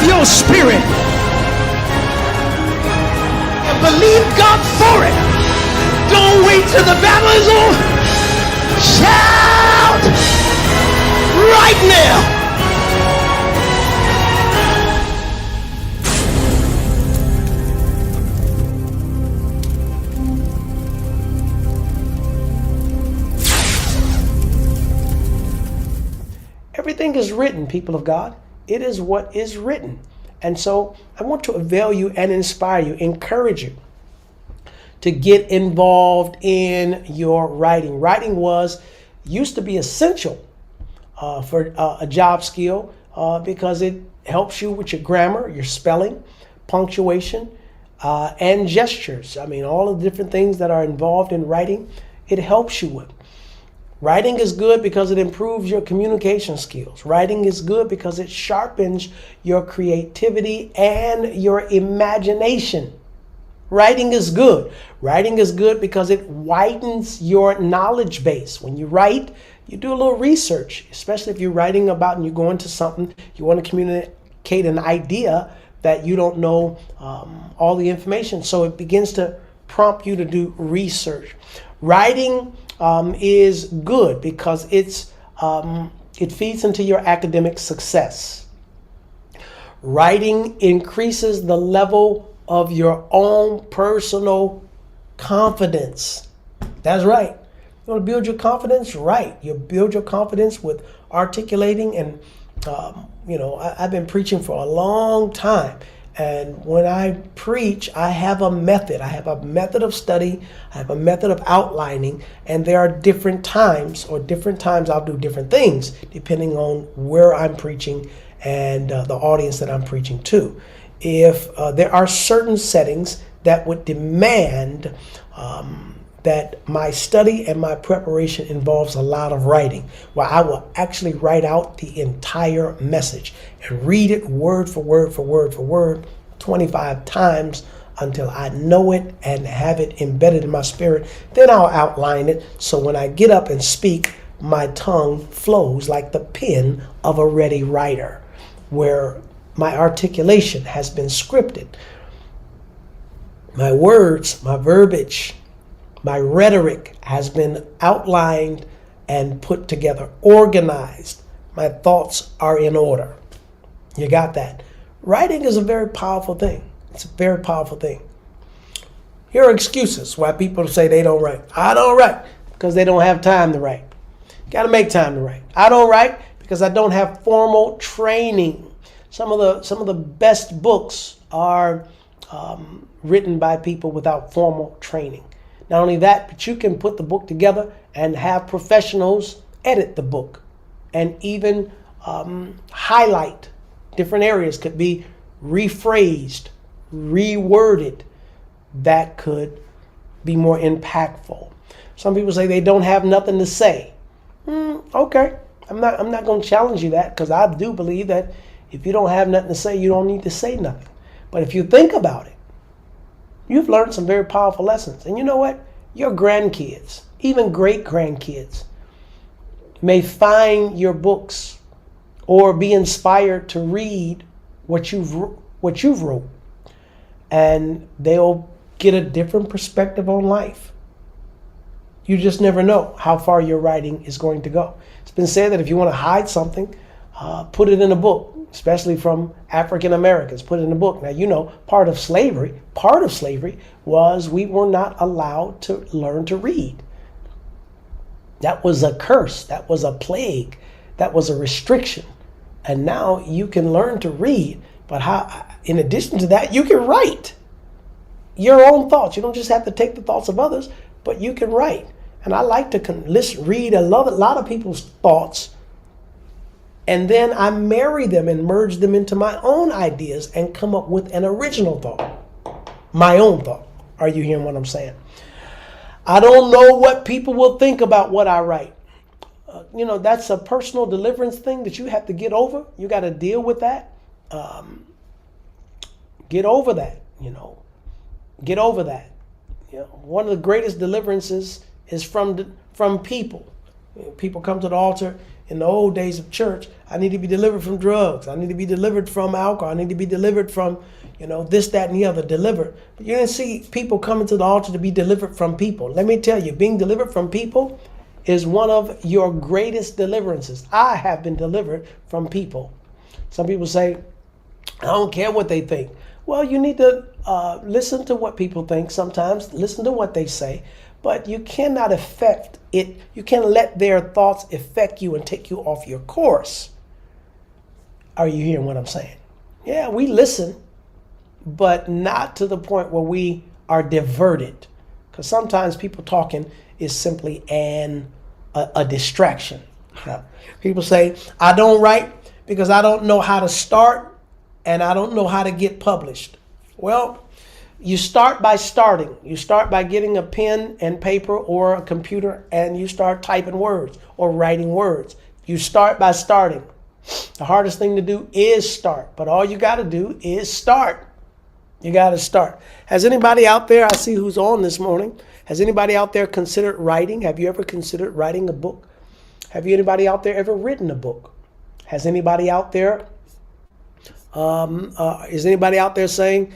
with your spirit and believe God for it. Don't wait till the battle is over. Shout right now. Everything is written, people of God. It is what is written. And so I want to avail you and inspire you, encourage you to get involved in your writing. Writing used to be essential for a job skill because it helps you with your grammar, your spelling, punctuation, and gestures. I mean, all of the different things that are involved in writing, it helps you with. Writing is good because it improves your communication skills. Writing is good because it sharpens your creativity and your imagination. Writing is good. Writing is good because it widens your knowledge base. When you write, you do a little research, especially if you're writing about and you're going to something, you want to communicate an idea that you don't know all the information. So it begins to prompt you to do research. Writing is good because it feeds into your academic success. Writing increases the level of your own personal confidence. That's right. You want to build your confidence? Right. You build your confidence with articulating and, I've been preaching for a long time. And when I preach, I have a method. I have a method of study. I have a method of outlining. And there are different times I'll do different things depending on where I'm preaching and the audience that I'm preaching to. If there are certain settings that would demand that my study and my preparation involves a lot of writing, where I will actually write out the entire message and read it word for word for word for word 25 times until I know it and have it embedded in my spirit. Then I'll outline it so when I get up and speak, my tongue flows like the pen of a ready writer, where my articulation has been scripted. My words, my verbiage, my rhetoric has been outlined and put together, organized. My thoughts are in order. You got that? Writing is a very powerful thing. It's a very powerful thing. Here are excuses why people say they don't write. I don't write because they don't have time to write. Got to make time to write. I don't write because I don't have formal training. Some of the best books are written by people without formal training. Not only that, but you can put the book together and have professionals edit the book and even highlight different areas, could be rephrased, reworded, that could be more impactful. Some people say they don't have nothing to say. Okay, I'm not going to challenge you that, because I do believe that if you don't have nothing to say, you don't need to say nothing. But if you think about it, you've learned some very powerful lessons. And you know what? Your grandkids, even great-grandkids, may find your books or be inspired to read what you've wrote. And they'll get a different perspective on life. You just never know how far your writing is going to go. It's been said that if you want to hide something, put it in a book, especially from African Americans. Put it in a book. Now, you know, part of slavery was we were not allowed to learn to read. That was a curse. That was a plague. That was a restriction. And now you can learn to read, but in addition to that, you can write your own thoughts. You don't just have to take the thoughts of others, but you can write. And I like to read a lot of people's thoughts, and then I marry them and merge them into my own ideas and come up with an original thought, my own thought. Are you hearing what I'm saying? I don't know what people will think about what I write. That's a personal deliverance thing that you have to get over. You got to deal with that. Get over that, Get over that. One of the greatest deliverances is from people. People come to the altar in the old days of church, I need to be delivered from drugs. I need to be delivered from alcohol. I need to be delivered from, this, that, and the other, delivered. But you didn't see people coming to the altar to be delivered from people. Let me tell you, being delivered from people is one of your greatest deliverances. I have been delivered from people. Some people say, I don't care what they think. Well, you need to listen to what people think sometimes, listen to what they say, but you cannot affect it. You can't let their thoughts affect you and take you off your course. Are you hearing what I'm saying? Yeah, we listen, but not to the point where we are diverted. Because sometimes people talking is simply a distraction. People say, I don't write because I don't know how to start and I don't know how to get published. Well, you start by starting. You start by getting a pen and paper or a computer and you start typing words or writing words. You start by starting. The hardest thing to do is start, but all you got to do is start. You got to start. Has anybody out there, I see who's on this morning, has anybody out there considered writing? Have you ever considered writing a book? Have anybody out there ever written a book? Has anybody out there, is anybody out there saying,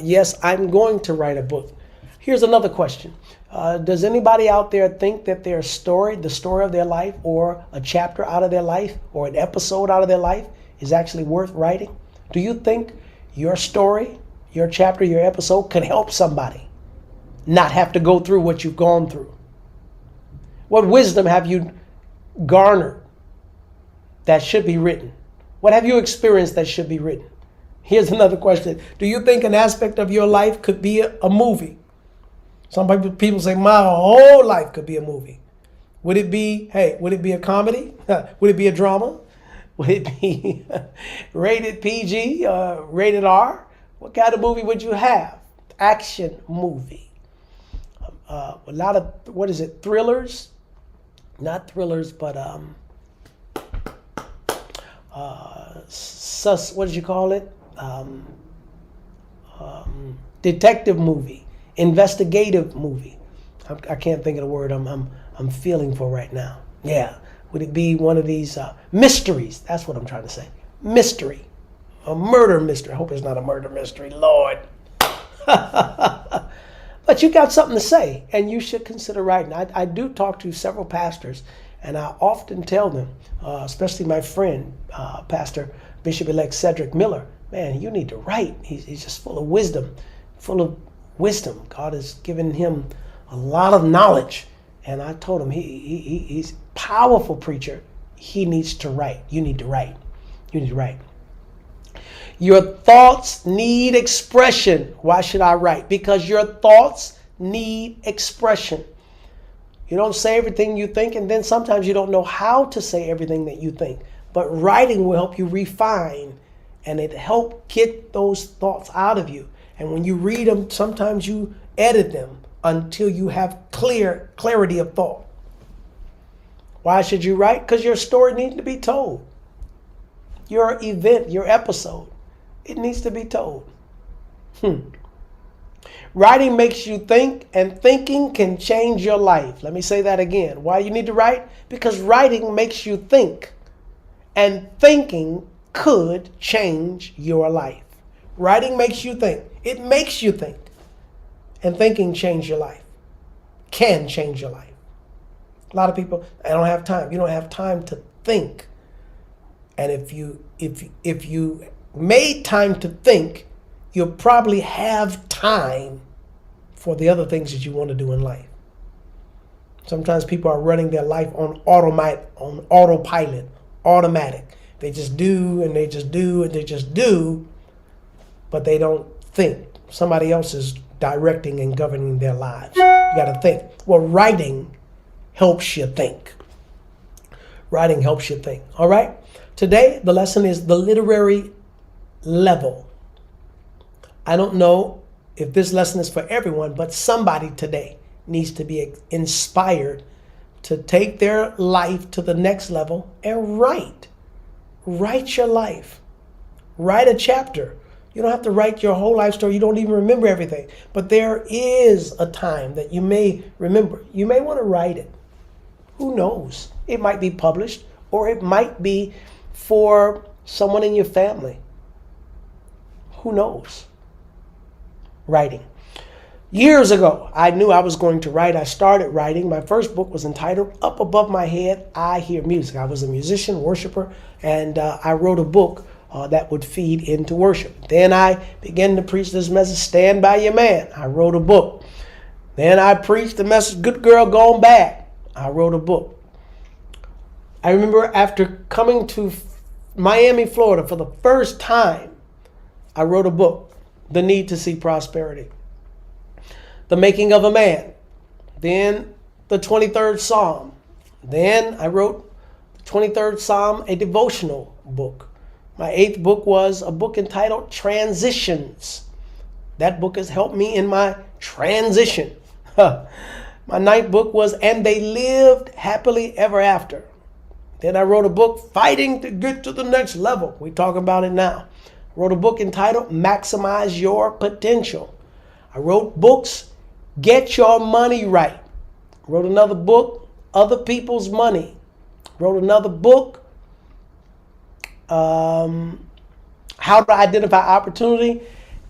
yes, I'm going to write a book? Here's another question. Does anybody out there think that their story, the story of their life, or a chapter out of their life, or an episode out of their life is actually worth writing? Do you think your story, your chapter, your episode could help somebody not have to go through what you've gone through? What wisdom have you garnered that should be written? What have you experienced that should be written? Here's another question. Do you think an aspect of your life could be a movie? Some people say my whole life could be a movie. Would it be a comedy? Would it be a drama? Would it be rated PG, rated R? What kind of movie would you have? Action movie. A lot of, thrillers? Not thrillers, but what did you call it? Detective movie. Investigative movie. I can't think of the word I'm feeling for right now. Yeah. Would it be one of these mysteries? That's what I'm trying to say. Mystery. A murder mystery. I hope it's not a murder mystery, Lord. But you got something to say, and you should consider writing. I do talk to several pastors, and I often tell them, especially my friend, Pastor Bishop-elect Cedric Miller, man, you need to write. He's just full of wisdom. God has given him a lot of knowledge. And I told him he's a powerful preacher. He needs to write. You need to write. You need to write. Your thoughts need expression. Why should I write? Because your thoughts need expression. You don't say everything you think, and then sometimes you don't know how to say everything that you think. But writing will help you refine, and it help get those thoughts out of you. And when you read them, sometimes you edit them until you have clarity of thought. Why should you write? Because your story needs to be told. Your event, your episode, it needs to be told. Writing makes you think, and thinking can change your life. Let me say that again. Why you need to write? Because writing makes you think, and thinking could change your life. Writing makes you think. It makes you think. And thinking change your life. Can change your life. A lot of people, I don't have time. You don't have time to think. And if you made time to think, you'll probably have time for the other things that you want to do in life. Sometimes people are running their life on autopilot, automatic. They just do and they just do and they just do, but they don't think. Somebody else is directing and governing their lives. You got to think. Well, writing helps you think. Writing helps you think. All right? Today, the lesson is the literary level. I don't know if this lesson is for everyone, but somebody today needs to be inspired to take their life to the next level and write. Write your life. Write a chapter. You don't have to write your whole life story. You don't even remember everything. But there is a time that you may remember. You may want to write it. Who knows? It might be published, or it might be for someone in your family. Who knows? Writing. Years ago, I knew I was going to write. I started writing. My first book was entitled Up Above My Head, I Hear Music. I was a musician, worshiper, and I wrote a book that would feed into worship. Then I began to preach this message, Stand By Your Man. I wrote a book. Then I preached the message, Good Girl Gone Bad. I wrote a book. I remember after coming to Miami, Florida for the first time, I wrote a book, The Need to See Prosperity. The Making of a Man. Then the 23rd Psalm. Then I wrote the 23rd Psalm, a devotional book. My 8th book was a book entitled Transitions. That book has helped me in my transition. My 9th book was And They Lived Happily Ever After. Then I wrote a book, Fighting to Get to the Next Level. We're talking about it now. I wrote a book entitled Maximize Your Potential. I wrote books, Get Your Money Right. I wrote another book, Other People's Money. I wrote another book, How to Identify Opportunity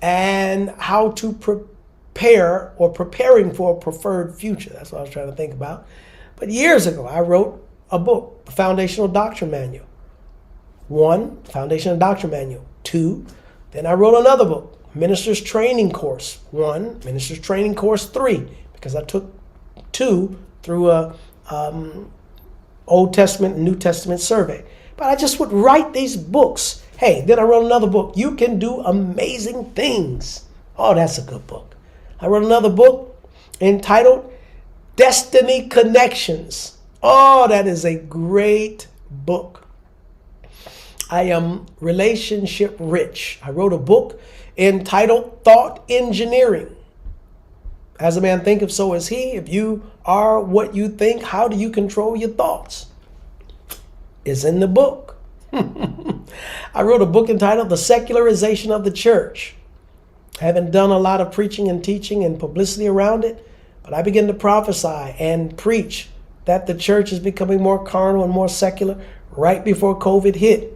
and How to Prepare or Preparing for a Preferred Future. That's what I was trying to think about. But years ago, I wrote a book, The Foundational Doctrine Manual. 1, Foundational Doctrine Manual. 2, then I wrote another book, Minister's Training Course 1, Minister's Training Course 3, because I took 2 through a Old Testament and New Testament survey. But I just would write these books. Hey, then I wrote another book, You Can Do Amazing Things. Oh, that's a good book. I wrote another book entitled Destiny Connections. Oh, that is a great book. I am relationship rich. I wrote a book entitled Thought Engineering. As a man thinketh, so is he. If you are what you think, how do you control your thoughts? It's in the book. I wrote a book entitled The Secularization of the Church. I haven't done a lot of preaching and teaching and publicity around it, but I began to prophesy and preach that the church is becoming more carnal and more secular right before COVID hit.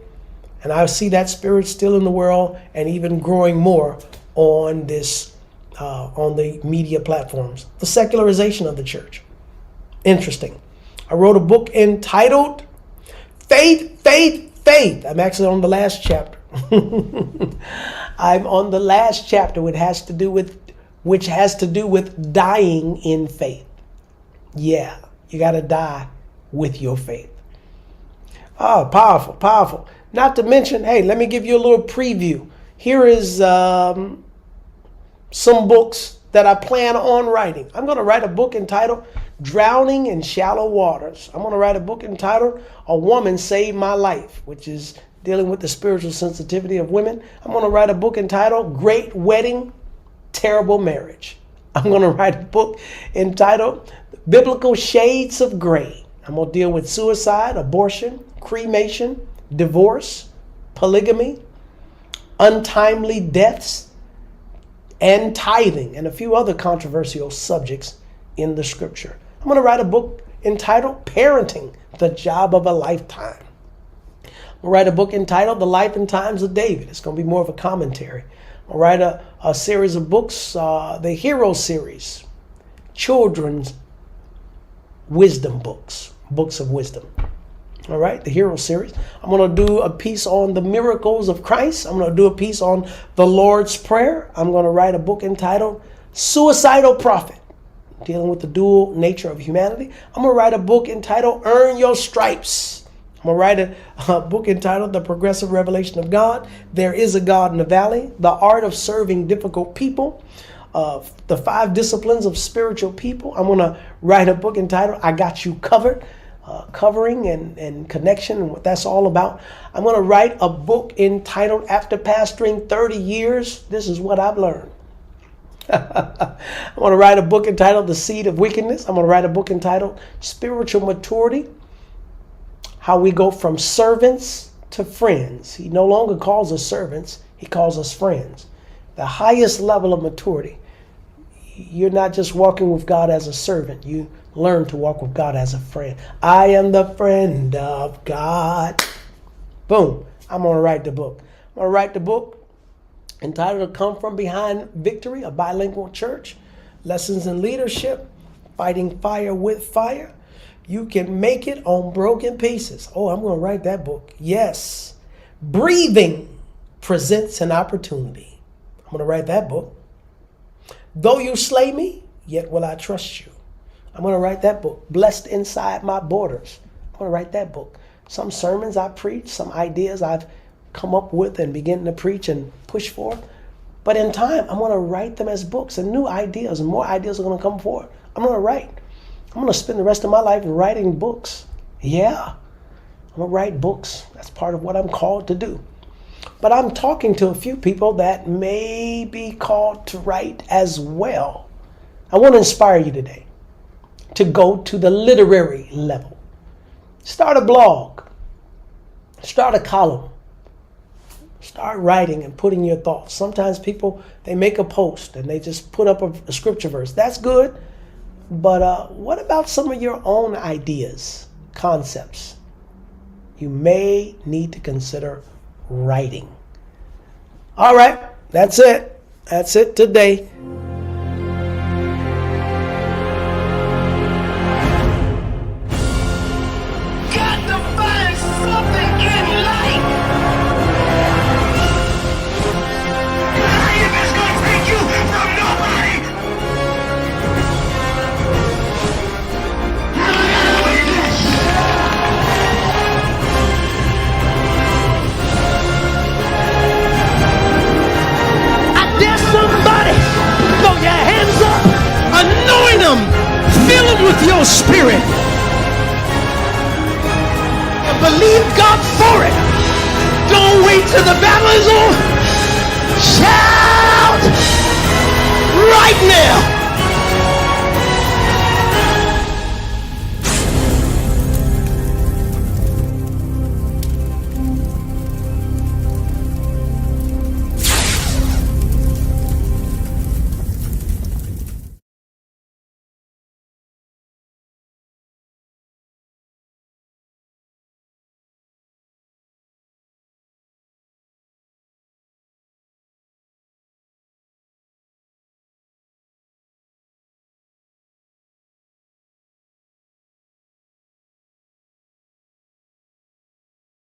And I see that spirit still in the world and even growing more on this, on the media platforms. The secularization of the church. Interesting. I wrote a book entitled Faith, Faith, Faith. I'm actually on the last chapter. I'm on the last chapter, which has to do with dying in faith. Yeah, you got to die with your faith. Oh, powerful, powerful. Not to mention, hey, let me give you a little preview. Here is some books that I plan on writing. I'm going to write a book entitled Drowning in Shallow Waters. I'm going to write a book entitled A Woman Saved My Life, which is dealing with the spiritual sensitivity of women. I'm going to write a book entitled Great Wedding, Terrible Marriage. I'm going to write a book entitled Biblical Shades of Gray. I'm going to deal with suicide, abortion, cremation, divorce, polygamy, untimely deaths, and tithing, and a few other controversial subjects in the scripture. I'm going to write a book entitled Parenting, the Job of a Lifetime. I'm going to write a book entitled The Life and Times of David. It's going to be more of a commentary. I'll write a series of books, the Hero series, children's wisdom books, books of wisdom. All right, the Hero series. I'm going to do a piece on the miracles of Christ. I'm going to do a piece on the Lord's Prayer. I'm going to write a book entitled Suicidal Prophet, dealing with the dual nature of humanity. I'm going to write a book entitled Earn Your Stripes. I'm going to write a book entitled The Progressive Revelation of God. There is a God in the Valley. The Art of Serving Difficult People. The 5 Disciplines of Spiritual People. I'm going to write a book entitled I Got You Covered. Covering and connection and what that's all about. I'm going to write a book entitled After Pastoring 30 Years, This Is What I've Learned. I'm going to write a book entitled The Seed of Wickedness. I'm going to write a book entitled Spiritual Maturity, How We Go From Servants to Friends. He no longer calls us servants, he calls us friends. The highest level of maturity. You're not just walking with God as a servant. You learn to walk with God as a friend. I am the friend of God. Boom. I'm going to write the book. I'm going to write the book entitled Come From Behind Victory, a bilingual church. Lessons in leadership, fighting fire with fire. You can make it on broken pieces. Oh, I'm going to write that book. Yes. Breathing presents an opportunity. I'm going to write that book. Though you slay me, yet will I trust you. I'm going to write that book. Blessed inside my borders. I'm going to write that book. Some sermons I preach, some ideas I've come up with and begin to preach and push forth. But in time, I'm going to write them as books, and new ideas and more ideas are going to come forward. I'm going to write. I'm going to spend the rest of my life writing books. Yeah, I'm going to write books. That's part of what I'm called to do. But I'm talking to a few people that may be called to write as well. I want to inspire you today to go to the literary level. Start a blog. Start a column. Start writing and putting your thoughts. Sometimes people, they make a post and they just put up a scripture verse. That's good. But what about some of your own ideas, concepts? You may need to consider writing. All right, that's it. That's it today. Got to find something in life. Life is going to take you from nobody. Somebody, throw your hands up, anoint them, fill them with your spirit, and believe God for it. Don't wait till the battle is over. Shout right now.